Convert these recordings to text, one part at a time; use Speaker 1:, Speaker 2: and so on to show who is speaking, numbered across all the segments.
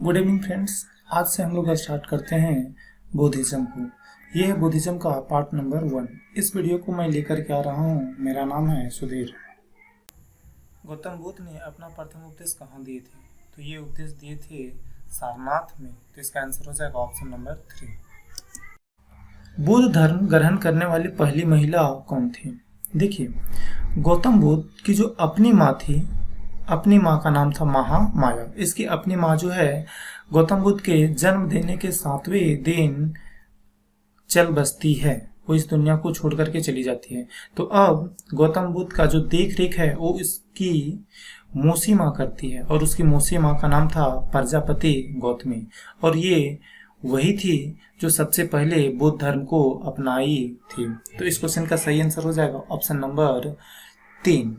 Speaker 1: Good evening friends. आज से हम लोग स्टार्ट करते हैं बुद्धिज्म को। ये है बुद्धिज्म का पार्ट नंबर 1। इस वीडियो को मैं लेकर के आ रहा हूँ। मेरा नाम है सुधीर। गौतम बुद्ध ने अपना प्रथम उपदेश कहाँ दिए थे? तो ये उपदेश दिए थे सारनाथ में। तो इसका आंसर हो जाएगा ऑप्शन नंबर 3। बुद्ध धर्म ग्रहण करने वाली पहली महिला कौन थी? देखिए, गौतम बुद्ध की जो अपनी माँ थी, अपनी माँ का नाम था महामाया। इसकी अपनी माँ जो है गौतम बुद्ध के जन्म देने के 7वें दिन चल बसती है, वो इस दुनिया को छोड़ करके चली जाती है। तो अब गौतम बुद्ध का जो देख रेख है वो इसकी मौसी माँ करती है, और उसकी मौसी माँ का नाम था प्रजापति गौतमी, और ये वही थी जो सबसे पहले बुद्ध धर्म को अपनाई थी। तो इस क्वेश्चन का सही आंसर हो जाएगा ऑप्शन नंबर 3।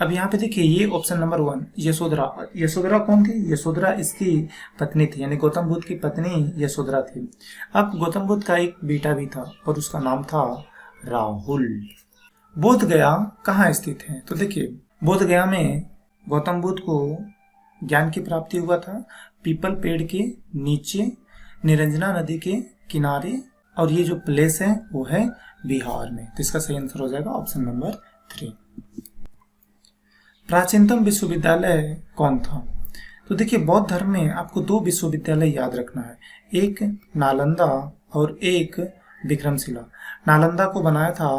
Speaker 1: अब यहाँ पे देखिए, ये ऑप्शन नंबर 1 यशोधरा। यशोधरा कौन थी? यशोधरा इसकी पत्नी थी, यानी गौतम बुद्ध की पत्नी यशोधरा थी। अब गौतम बुद्ध का एक बेटा भी था और उसका नाम था राहुल। बोध गया कहाँ स्थित है? तो देखिए, बोध गया में गौतम बुद्ध को ज्ञान की प्राप्ति हुआ था पीपल पेड़ के नीचे, निरंजना नदी के किनारे, और ये जो प्लेस है वो है बिहार में। तो इसका सही आंसर हो जाएगा ऑप्शन नंबर 3। प्राचीनतम विश्वविद्यालय कौन था? तो देखिए, बौद्ध धर्म में आपको 2 विश्वविद्यालय याद रखना है, एक नालंदा और एक विक्रमशिला। नालंदा को बनाया था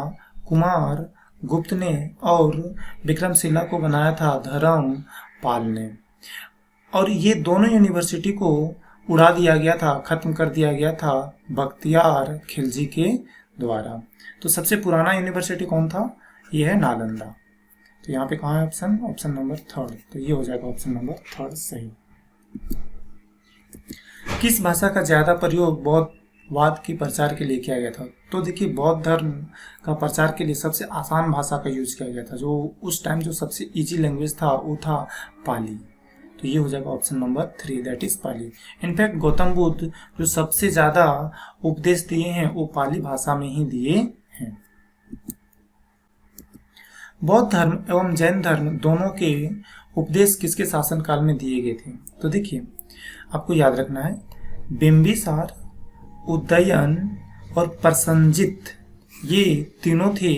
Speaker 1: कुमार गुप्त ने और विक्रमशिला को बनाया था धर्मपाल ने। और ये दोनों यूनिवर्सिटी को उड़ा दिया गया था, खत्म कर दिया गया था बख्तियार खिलजी के द्वारा। तो सबसे पुराना यूनिवर्सिटी कौन था? ये है नालंदा। तो यहाँ पे कहाँ है ऑप्शन? Option number 3। तो ये हो जाएगा ऑप्शन नंबर 3 सही। किस भाषा का ज्यादा प्रयोग बौद्धवाद के प्रचार के लिए किया गया था? तो देखिए, बौद्ध धर्म का प्रचार के लिए सबसे आसान भाषा का यूज किया गया था, जो उस टाइम जो सबसे इजी लैंग्वेज था वो था पाली। तो ये हो जाएगा option number 3, that is Pali. In fact Gautam Buddha जो सबसे ज्यादा उपदेश दिए हैं वो पाली भाषा में ही दिए हैं। बौद्ध धर्म एवं जैन धर्म दोनों के उपदेश किसके शासनकाल में दिए गए थे? तो देखिए, आपको याद रखना है, बिंबिसार, उदयन और प्रसन्नजित, ये तीनों थे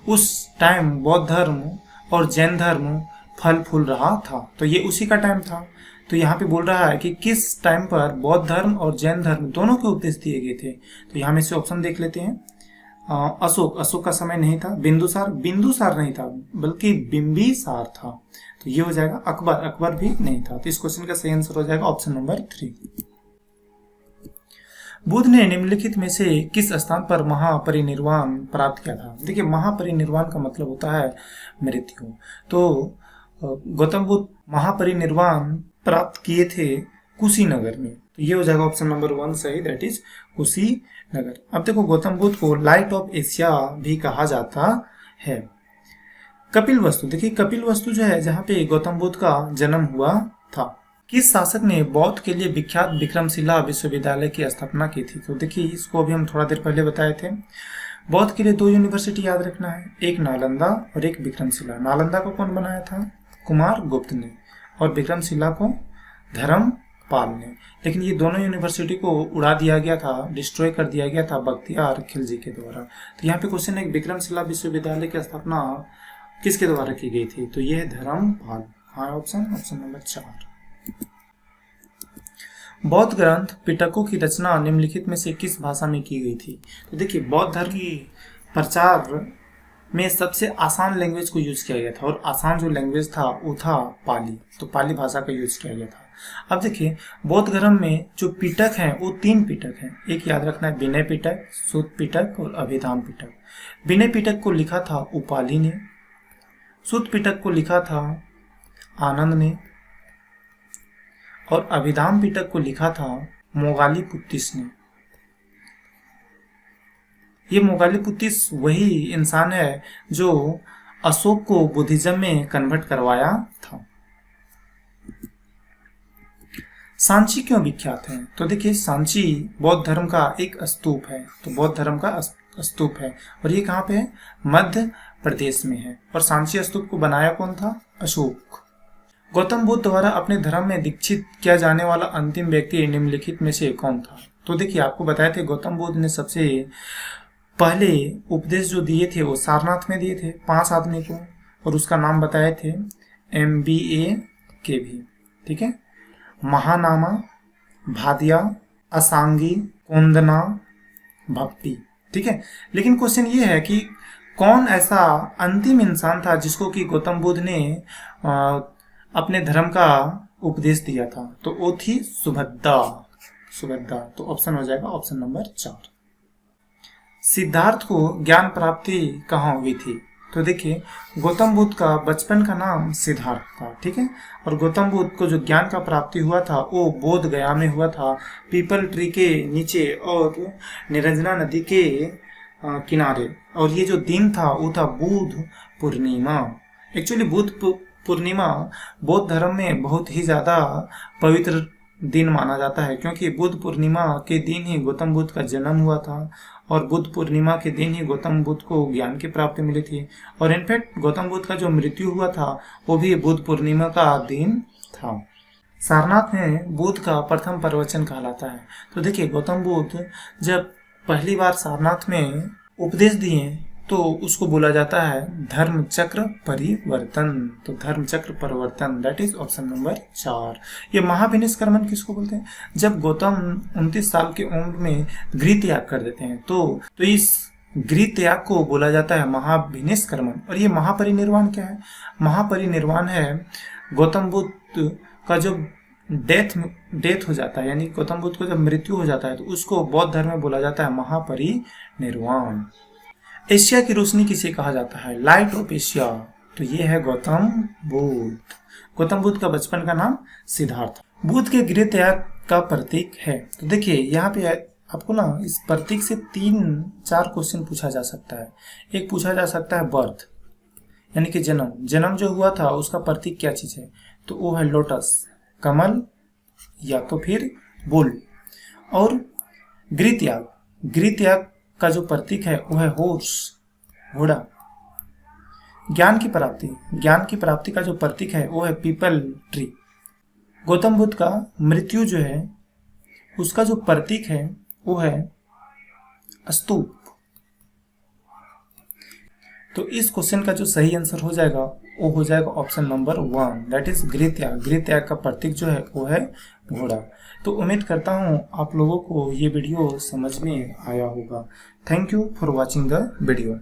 Speaker 1: उस टाइम बौद्ध धर्म और जैन धर्म फल फूल रहा था। तो ये उसी का टाइम था। तो यहाँ पे बोल रहा है कि किस टाइम पर बौद्ध धर्म और जैन धर्म दोनों के उपदेश दिए गए थे। तो यहाँ में से ऑप्शन देख लेते हैं। अशोक का समय नहीं था। बिंदुसार नहीं था, बल्कि बिंबिसार था। तो ये हो जाएगा अकबर भी नहीं था। तो इस क्वेश्चन का सही आंसर हो जाएगा ऑप्शन नंबर 3। बुद्ध ने निम्नलिखित में से किस स्थान पर महापरिनिर्वाण प्राप्त किया था? देखिए, महापरिनिर्वाण का मतलब होता है मृत्यु। तो गौतम बुद्ध महापरिनिर्वाण प्राप्त किए थे कुशीनगर में। तो ये हो जाएगा ऑप्शन नंबर 1 सही, दैट इज कुशीनगर। अब देखो, गौतम बुद्ध को लाइट ऑफ एशिया भी कहा जाता है। कपिलवस्तु, देखिए कपिलवस्तु जो है जहाँ पे गौतम बुद्ध का जन्म हुआ था। किस शासक ने बौद्ध के लिए विख्यात विक्रमशिला विश्वविद्यालय की स्थापना की थी? तो देखिए, इसको अभी हम थोड़ा देर पहले बताए थे। बौद्ध के लिए 2 यूनिवर्सिटी याद रखना है, एक नालंदा और एक विक्रमशिला। नालंदा को कौन बनाया था? कुमार गुप्त ने, और विक्रमशिला को धर्मपाल ने। लेकिन ये दोनों यूनिवर्सिटी को उड़ा दिया गया था, डिस्ट्रॉय कर दिया गया था बख्तियार खिलजी के द्वारा। तो यहाँ पे क्वेश्चन है, विक्रमशिला विश्वविद्यालय की स्थापना किसके द्वारा की गई थी? तो ये है धर्मपाल। हाँ, ऑप्शन नंबर 4। बौद्ध ग्रंथ पिटकों की रचना निम्नलिखित में से किस भाषा में की गई थी? तो देखिए, बौद्ध धर्म की प्रचार में सबसे आसान लैंग्वेज को यूज किया गया था, और आसान जो लैंग्वेज था वो था पाली। तो पाली भाषा का यूज किया गया था। अब देखिए, बौद्ध धर्म में जो पिटक हैं वो 3 पिटक हैं। एक याद रखना है, विनय पिटक, सुत्त पिटक और अभिधाम पिटक। विनय पिटक को लिखा था उपाली ने, सुत्त पिटक को लिखा था आनंद ने, और अभिधाम पिटक को लिखा था मोगालीपुत्तिस ने। ये मोगालीपुत्तिस वही इंसान है जो अशोक को बुद्धिज्म में कन्वर्ट करवाया था। सांची क्यों विख्यात है? तो देखिए, सांची बौद्ध धर्म का एक स्तूप है। तो बौद्ध धर्म का स्तूप है, और ये कहाँ पे है? मध्य प्रदेश में है। और सांची स्तूप को बनाया कौन था? अशोक। गौतम बुद्ध द्वारा अपने धर्म में दीक्षित किया जाने वाला अंतिम व्यक्ति निम्नलिखित में से कौन था? तो देखिए, आपको बताए थे गौतम बुद्ध ने सबसे पहले उपदेश जो दिए थे वो सारनाथ में दिए थे 5 आदमी को, और उसका नाम बताए थे MBA के भी, ठीक है। महानामा, भादिया, असांगी, कोंदना, भक्ति, ठीक है। लेकिन क्वेश्चन ये है कि कौन ऐसा अंतिम इंसान था जिसको कि गौतम बुद्ध ने अपने धर्म का उपदेश दिया था? तो वो थी सुभद्रा। तो ऑप्शन हो जाएगा ऑप्शन नंबर 4। सिद्धार्थ को ज्ञान प्राप्ति कहाँ हुई थी? तो देखिए, गौतम बुद्ध का बचपन का नाम सिद्धार्थ था, ठीक है। और गौतम बुद्ध को जो ज्ञान का प्राप्ति हुआ था वो बोध गया में हुआ था, पीपल ट्री के नीचे और निरंजना नदी के किनारे। और ये जो दिन था वो था बुद्ध पूर्णिमा। एक्चुअली बुद्ध पूर्णिमा बौद्ध धर्म में बहुत ही ज़्यादा पवित्र दिन माना जाता है, क्योंकि बुद्ध पूर्णिमा के दिन ही गौतम बुद्ध का जन्म हुआ था, और बुद्ध पूर्णिमा के दिन ही गौतम बुद्ध को ज्ञान की प्राप्ति मिली थी। और इनफैक्ट गौतम बुद्ध का जो मृत्यु हुआ था वो भी बुद्ध पूर्णिमा का दिन था। सारनाथ में बुद्ध का प्रथम प्रवचन कहलाता है। तो देखिए, गौतम बुद्ध जब पहली बार सारनाथ में उपदेश दिए तो उसको बोला जाता है धर्म चक्र परिवर्तन। तो धर्म चक्र परिवर्तन, दैट इज ऑप्शन नंबर 4। ये महाविनिष्क्रमण किसको बोलते हैं? जब गौतम 29 साल की उम्र में गृह त्याग कर देते हैं तो इस गृह त्याग को बोला जाता है महाविनिष्क्रमण। और ये महापरिनिर्वाण क्या है? महापरिनिर्वाण है गौतम बुद्ध का जो डेथ हो जाता है, यानी गौतम बुद्ध को जब मृत्यु हो जाता है तो उसको बौद्ध धर्म में बोला जाता है महापरिनिर्वाण। एशिया की रोशनी किसे कहा जाता है? Light of Asia. तो ये है गौतम बुद्ध। गौतम बुद्ध का बचपन का नाम सिद्धार्थ। बुद्ध के गृह त्याग का प्रतीक है। तो देखिए, यहाँ पे आपको ना इस प्रतीक से 3-4 क्वेश्चन पूछा जा सकता है। एक पूछा जा सकता है बर्थ, यानी कि जन्म जो हुआ था उसका प्रतीक क्या चीज है? तो वो है लोटस, कमल, या तो फिर बुल। और गृह त्याग का जो प्रतीक है वो है हॉर्स, घोड़ा। ज्ञान की प्राप्ति का जो प्रतीक है वो है पीपल ट्री। गौतम बुद्ध का मृत्यु जो है उसका जो प्रतीक है वो है स्तूप। तो इस क्वेश्चन का जो सही आंसर हो जाएगा वो हो जाएगा ऑप्शन नंबर 1, दैट इज गृह त्याग का प्रतीक जो है वो है घोड़ा। तो उम्मीद करता हूँ आप लोगों को ये वीडियो समझ में आया होगा। Thank you for watching the video.